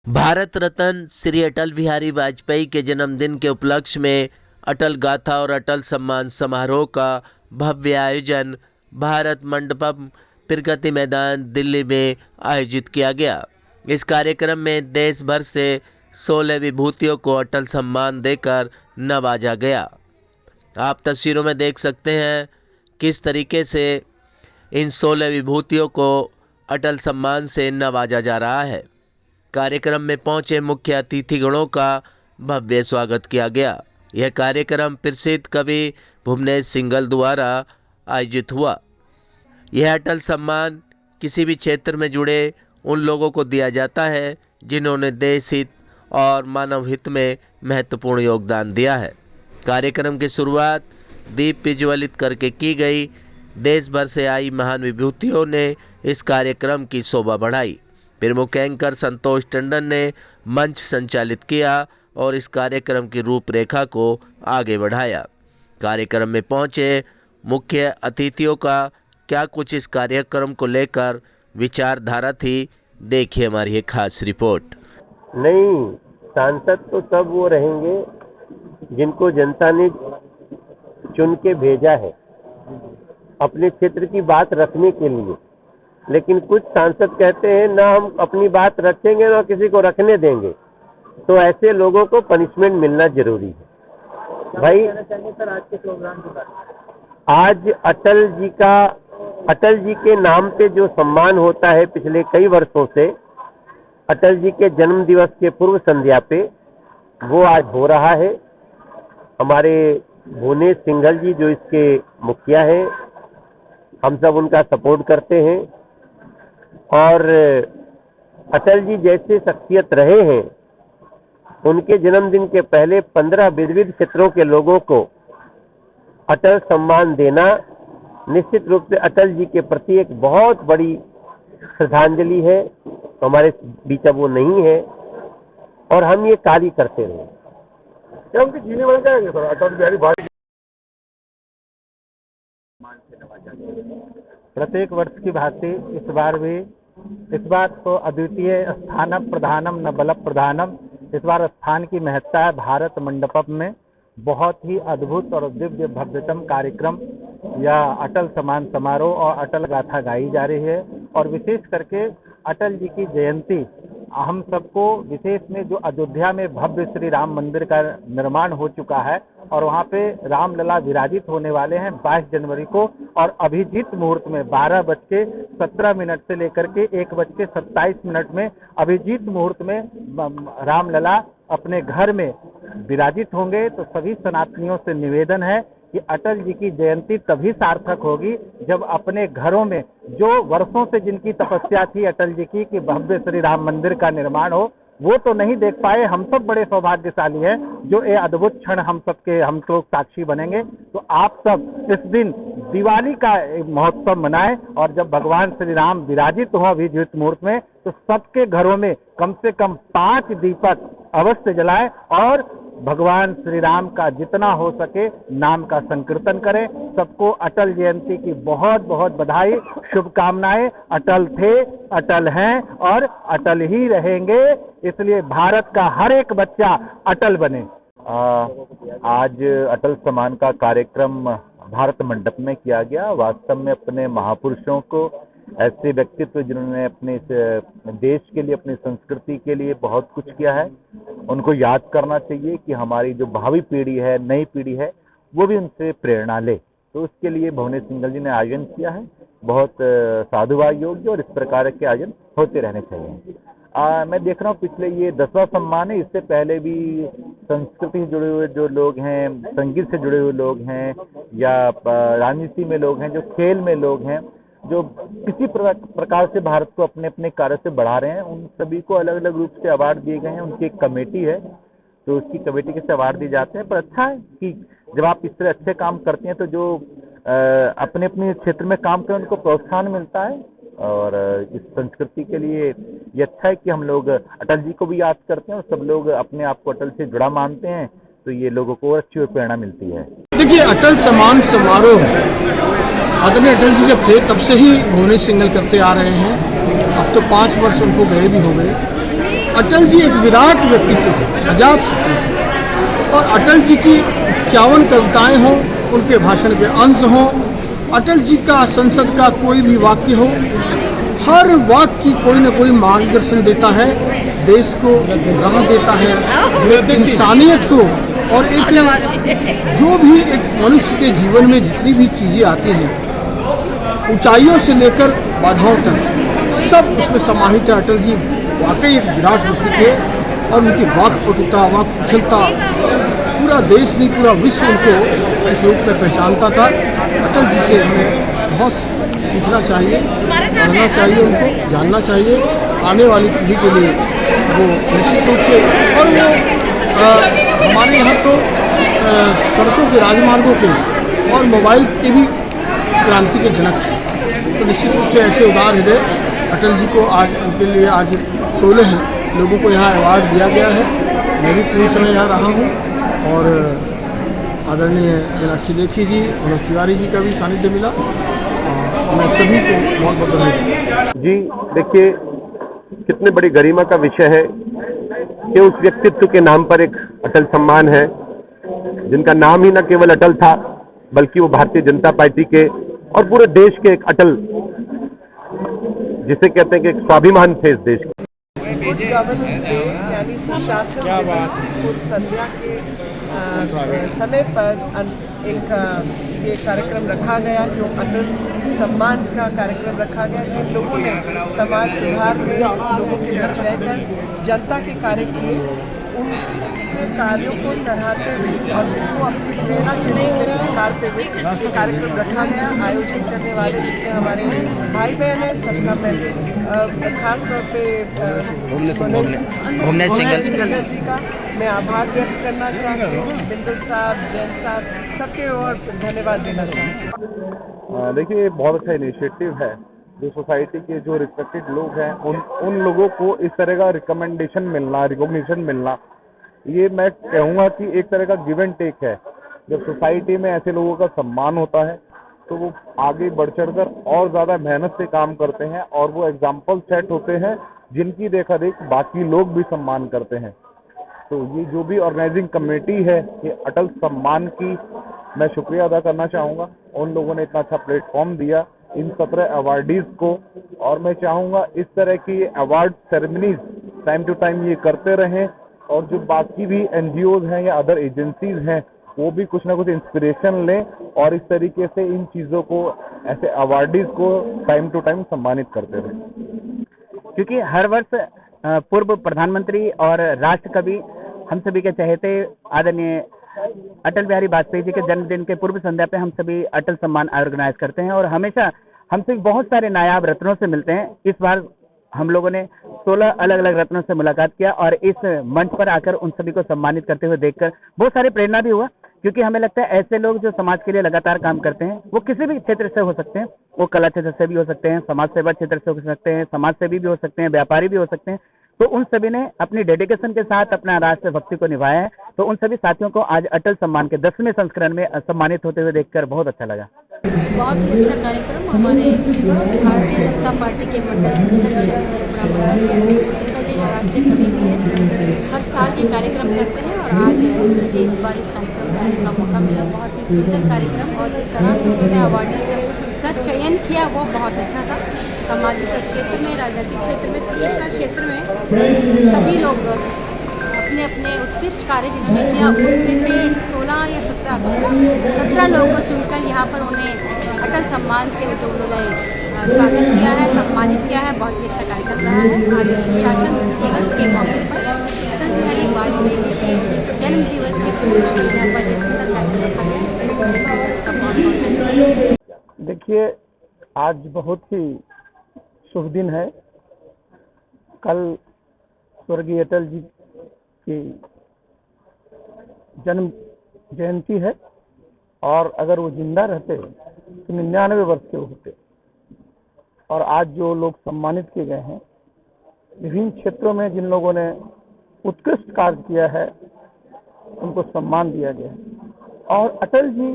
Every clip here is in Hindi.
भारत रत्न श्री अटल बिहारी वाजपेयी के जन्मदिन के उपलक्ष्य में अटल गाथा और अटल सम्मान समारोह का भव्य आयोजन भारत मंडपम प्रगति मैदान दिल्ली में आयोजित किया गया। इस कार्यक्रम में देश भर से 16 विभूतियों को अटल सम्मान देकर नवाजा गया। आप तस्वीरों में देख सकते हैं किस तरीके से इन 16 विभूतियों को अटल सम्मान से नवाजा जा रहा है। कार्यक्रम में पहुंचे मुख्य अतिथिगणों का भव्य स्वागत किया गया। यह कार्यक्रम प्रसिद्ध कवि भुवनेश सिंघल द्वारा आयोजित हुआ। यह अटल सम्मान किसी भी क्षेत्र में जुड़े उन लोगों को दिया जाता है जिन्होंने देश हित और मानव हित में महत्वपूर्ण योगदान दिया है। कार्यक्रम की शुरुआत दीप प्रज्वलित करके की गई। देश भर से आई महान विभूतियों ने इस कार्यक्रम की शोभा बढ़ाई। प्रमुख एंकर संतोष टंडन ने मंच संचालित किया और इस कार्यक्रम की रूपरेखा को आगे बढ़ाया। कार्यक्रम में पहुंचे मुख्य अतिथियों का क्या कुछ इस कार्यक्रम को लेकर विचारधारा थी, देखिए हमारी एक खास रिपोर्ट। नहीं, सांसद तो तब वो रहेंगे जिनको जनता ने चुन के भेजा है अपने क्षेत्र की बात रखने के लिए। लेकिन कुछ सांसद कहते हैं ना हम अपनी बात रखेंगे ना किसी को रखने देंगे, तो ऐसे लोगों को पनिशमेंट मिलना जरूरी है। भाई सर, आज के प्रोग्राम की बात, आज अटल जी के नाम पे जो सम्मान होता है पिछले कई वर्षों से, अटल जी के जन्म दिवस के पूर्व संध्या पे, वो आज हो रहा है। हमारे भुवनेश सिंघल जी जो इसके मुखिया हैं, हम सब उनका सपोर्ट करते हैं। और अटल जी जैसे शख्सियत रहे हैं, उनके जन्मदिन के पहले 15 विविध क्षेत्रों के लोगों को अटल सम्मान देना निश्चित रूप से अटल जी के प्रति एक बहुत बड़ी श्रद्धांजलि है। हमारे बीच अब वो नहीं है और हम ये कार्य करते रहे। क्या उनके जीने बन जाएंगे सर अटल बिहारी वाजपेयी? प्रत्येक वर्ष की भांति इस बार तो अद्वितीय स्थानम प्रधानम न बल प्रधानम। इस बार स्थान की महत्ता है। भारत मंडपम में बहुत ही अद्भुत और दिव्य भव्यतम कार्यक्रम या अटल सम्मान समारोह और अटल गाथा गाई जा रही है। और विशेष करके अटल जी की जयंती हम सबको, विशेष में जो अयोध्या में भव्य श्री राम मंदिर का निर्माण हो चुका है और वहाँ पे रामलला विराजित होने वाले हैं 22 जनवरी को। और अभिजीत मुहूर्त में 12:17 से लेकर के 1:27 में अभिजीत मुहूर्त में रामलला अपने घर में विराजित होंगे। तो सभी सनातनियों से निवेदन है कि अटल जी की जयंती तभी सार्थक होगी जब अपने घरों में जो वर्षों से जिनकी तपस्या थी अटल जी की कि भव्य श्री राम मंदिर का निर्माण हो, वो तो नहीं देख पाए। हम सब बड़े सौभाग्यशाली हैं जो ये अद्भुत क्षण हम लोग साक्षी बनेंगे। तो आप सब इस दिन दिवाली का महोत्सव मनाएं और जब भगवान श्री राम विराजित हो अभिजीत मुहूर्त में, तो सबके घरों में कम से कम 5 दीपक अवश्य जलाएं और भगवान श्री राम का जितना हो सके नाम का संकीर्तन करें। सबको अटल जयंती की बहुत बहुत बधाई, शुभकामनाएं। अटल थे, अटल हैं और अटल ही रहेंगे, इसलिए भारत का हर एक बच्चा अटल बने। आज अटल सम्मान का कार्यक्रम भारत मंडप में किया गया। वास्तव में अपने महापुरुषों को, ऐसे व्यक्तित्व जिन्होंने अपने देश के लिए, अपनी संस्कृति के लिए बहुत कुछ किया है, उनको याद करना चाहिए कि हमारी जो भावी पीढ़ी है, नई पीढ़ी है, वो भी उनसे प्रेरणा ले। तो उसके लिए भुवनेश सिंघल जी ने आयोजन किया है। बहुत साधुवाद योग्य और इस प्रकार के आयोजन होते रहने चाहिए। मैं देख रहा हूँ पिछले ये 10वां सम्मान है। इससे पहले भी संस्कृति से जुड़े हुए जो लोग हैं, संगीत से जुड़े हुए लोग हैं या राजनीति में लोग हैं, जो खेल में लोग हैं, जो किसी प्रकार से भारत को अपने अपने कार्य से बढ़ा रहे हैं, उन सभी को अलग अलग रूप से अवार्ड दिए गए हैं। उनकी एक कमेटी है, तो उसकी कमेटी के से अवार्ड दिए जाते हैं। पर अच्छा है कि जब आप इस तरह अच्छे काम करते हैं तो जो अपने अपने क्षेत्र में काम करें उनको प्रोत्साहन मिलता है। और इस संस्कृति के लिए ये अच्छा है कि हम लोग अटल जी को भी याद करते हैं और सब लोग अपने आप को अटल से जुड़ा मानते हैं, तो ये लोगों को अच्छी प्रेरणा मिलती है। देखिए, अटल सम्मान समारोह आदरणीय अटल जी जब थे तब से ही भुवनेश सिंघल करते आ रहे हैं। अब तो 5 वर्ष उनको गए भी हो गए। अटल जी एक विराट व्यक्तित्व थे, अजात शत्रु थे। और अटल जी की 51 कविताएं हों, उनके भाषण के अंश हों, अटल जी का संसद का कोई भी वाक्य हो, हर वाक्य की कोई न कोई मार्गदर्शन देता है, देश को राह देता है, इंसानियत को। और एक जो भी एक मनुष्य के जीवन में जितनी भी चीज़ें आती हैं, ऊंचाइयों से लेकर बाधाओं तक, सब उसमें समाहित है। अटल जी वाकई एक विराट व्यक्ति थे और उनकी वाक्पटुता, वाक कुशलता, पूरा देश नहीं पूरा विश्व उनको इस रूप में पहचानता था। अटल जी से हमें बहुत सीखना चाहिए, पढ़ना चाहिए, उनको जानना चाहिए। आने वाली पीढ़ी के लिए वो निश्चित रूप से, और वो हमारे यहाँ तो सड़कों के, राजमार्गों के और मोबाइल के भी क्रांति के जनक थे। तो निश्चित रूप से ऐसे उदार हृदय अटल जी को आज उनके लिए आज 16 लोगों को यहाँ अवार्ड दिया गया है। मैं भी पूरी समय यहाँ रहा हूँ और आदरणीय मीनाक्षी लेखी जी, मनोज तिवारी जी का भी सानिध्य मिला। मैं सभी को बहुत बहुत बधाई देता हूँ। जी देखिए, कितनी बड़ी गरिमा का विषय है कि उस व्यक्तित्व के नाम पर एक अटल सम्मान है, जिनका नाम ही न केवल अटल था बल्कि वो भारतीय जनता पार्टी के और पूरे देश के एक अटल, जिसे कहते हैं कि एक स्वाभिमान थे इस देश के। गुड गवर्नेंस डे यानी सुशासन दिवस की पूर्व संध्या के समय पर एक ये कार्यक्रम रखा गया, जो अटल सम्मान का कार्यक्रम रखा गया। जिन लोगों ने समाज सुधार में लोगों के बीच रहकर जनता के कार्य किए, उनके कार्यों को सराहते हुए और उनको अपनी प्रेरणा के रूप में स्वीकारते हुए ये कार्यक्रम रखा गया। आयोजन करने वाले जितने हमारे भाई बहन हैं, सबका मैं खास तौर पे भुवनेश सिंघल जी का मैं आभार व्यक्त करना चाहती हूँ। बिंदल साहब, जैन साहब, सबके और धन्यवाद देना चाहती हूँ। देखिए, बहुत अच्छा इनिशिएटिव है। जो सोसाइटी के जो रिस्पेक्टेड लोग हैं, उन लोगों को इस तरह का रिकमेंडेशन मिलना, रिकॉग्निशन मिलना, ये मैं कहूँगा कि एक तरह का गिव एंड टेक है। जब सोसाइटी में ऐसे लोगों का सम्मान होता है तो वो आगे बढ़ चढ़कर और ज़्यादा मेहनत से काम करते हैं और वो एग्जाम्पल सेट होते हैं जिनकी देखा देख बाकी लोग भी सम्मान करते हैं। तो ये जो भी ऑर्गेनाइजिंग कमेटी है, ये अटल सम्मान की मैं शुक्रिया अदा करना चाहूँगा। उन लोगों ने इतना अच्छा प्लेटफॉर्म दिया इन 17 अवार्डीज को, और मैं चाहूँगा इस तरह की award ceremonies time to time ये करते रहें, और जो बाकी भी NGOs हैं या अदर एजेंसीज हैं, वो भी कुछ ना कुछ इंस्पिरेशन लें और इस तरीके से इन चीज़ों को, ऐसे अवार्डीज को टाइम टू टाइम सम्मानित करते रहें। क्योंकि हर वर्ष पूर्व प्रधानमंत्री और राष्ट्र कवि, हम सभी के चहेते आदरणीय अटल बिहारी वाजपेयी जी के जन्मदिन के पूर्व संध्या पे हम सभी अटल सम्मान ऑर्गेनाइज करते हैं और हमेशा हम सभी बहुत सारे नायाब रत्नों से मिलते हैं। इस बार हम लोगों ने 16 अलग अलग रत्नों से मुलाकात किया और इस मंच पर आकर उन सभी को सम्मानित करते हुए देखकर बहुत सारी प्रेरणा भी हुआ, क्योंकि हमें लगता है ऐसे लोग जो समाज के लिए लगातार काम करते हैं, वो किसी भी क्षेत्र से हो सकते हैं, वो कला क्षेत्र से भी हो सकते हैं, समाज सेवा क्षेत्र से हो सकते हैं, समाज सेवी भी हो सकते हैं, व्यापारी भी हो सकते हैं। तो उन सभी ने अपनी डेडिकेशन के साथ अपना राष्ट्रभक्ति को निभाया है। तो उन सभी साथियों को आज अटल सम्मान के 10वें संस्करण में सम्मानित होते हुए देखकर बहुत अच्छा लगा। बहुत ही अच्छा कार्यक्रम हमारे भारतीय जनता पार्टी के मंडल अध्यक्ष सिंघल जी राष्ट्रीय कवि भी हैं, हर साल ये कार्यक्रम करते हैं और आज मुझे इस बार इस कार्यक्रम में आने का मौका मिला। बहुत ही सुंदर कार्यक्रम और जिस तरह से उन्होंने अवार्डी का चयन किया वो बहुत अच्छा था। सामाजिक क्षेत्र में, राजनीतिक क्षेत्र में, चिकित्सा क्षेत्र में सभी लोग अपने अपने उत्कृष्ट कार्य जिन्होंने किया, उनमें से 16 या 17 लोगों को चुनकर यहाँ पर उन्हें अटल सम्मान से उन्होंने स्वागत किया है, सम्मानित किया है। बहुत ही अच्छा कार्यक्रम रहा है। आज सुशासन दिवस के मौके पर अटल बिहारी वाजपेयी जी के जन्म दिवस की पूर्व संध्या पर ये सुंदर कार्यक्रम रखा गया, इसके लिए बहुत धन्यवाद। देखिए, आज बहुत ही शुभ दिन है। कल स्वर्गीय अटल जी की जन्म जयंती है और अगर वो जिंदा रहते तो 99 वर्ष के होते। और आज जो लोग सम्मानित किए गए हैं, विभिन्न क्षेत्रों में जिन लोगों ने उत्कृष्ट कार्य किया है, उनको सम्मान दिया गया है। और अटल जी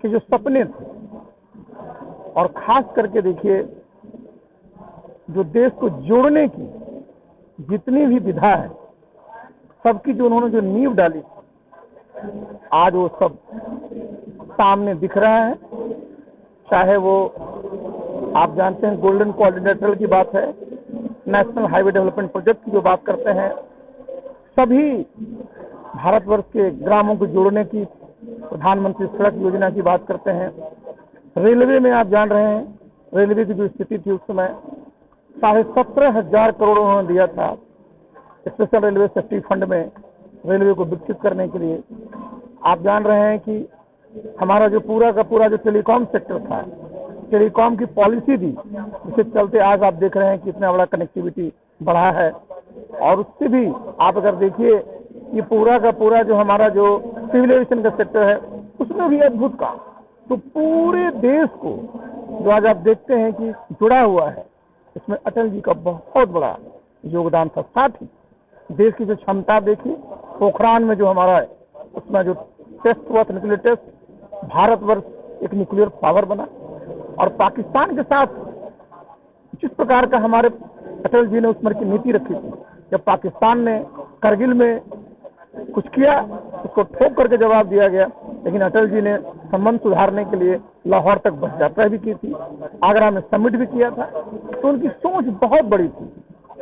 के जो सपने थे, और खास करके देखिए जो देश को जोड़ने की जितनी भी विधा है, सबकी जो उन्होंने जो नींव डाली, आज वो सब सामने दिख रहा है। चाहे वो आप जानते हैं गोल्डन कोऑर्डिनेटर की बात है, नेशनल हाईवे डेवलपमेंट प्रोजेक्ट की जो बात करते हैं, सभी भारतवर्ष के ग्रामों को जोड़ने की प्रधानमंत्री सड़क योजना की बात करते हैं। रेलवे में आप जान रहे हैं, रेलवे की जो स्थिति थी उस समय 17,500 करोड़ उन्होंने दिया था स्पेशल रेलवे सेफ्टी फंड में रेलवे को विकसित करने के लिए। आप जान रहे हैं कि हमारा जो पूरा का पूरा जो टेलीकॉम सेक्टर था, टेलीकॉम की पॉलिसी थी, जिसके चलते आज आप देख रहे हैं कि इतना बड़ा कनेक्टिविटी बढ़ा है। और उससे भी आप अगर देखिए, ये पूरा का पूरा जो हमारा जो सिविल एविएशन का सेक्टर है, उसमें भी अद्भुत काम। तो पूरे देश को जो आज आप देखते हैं कि जुड़ा हुआ है, इसमें अटल जी का बहुत बड़ा योगदान था। साथ ही देश की जो क्षमता देखी, पोखरान में जो हमारा है, उसमें जो टेस्ट हुआ था, न्यूक्लियर टेस्ट, भारतवर्ष एक न्यूक्लियर पावर बना। और पाकिस्तान के साथ जिस प्रकार का हमारे अटल जी ने उस पर की नीति रखी थी, जब पाकिस्तान ने करगिल में कुछ किया, उसको ठोक करके जवाब दिया गया, लेकिन अटल जी ने संबंध सुधारने के लिए लाहौर तक बस यात्रा भी की थी, आगरा में समिट भी किया था। तो उनकी सोच बहुत बड़ी थी।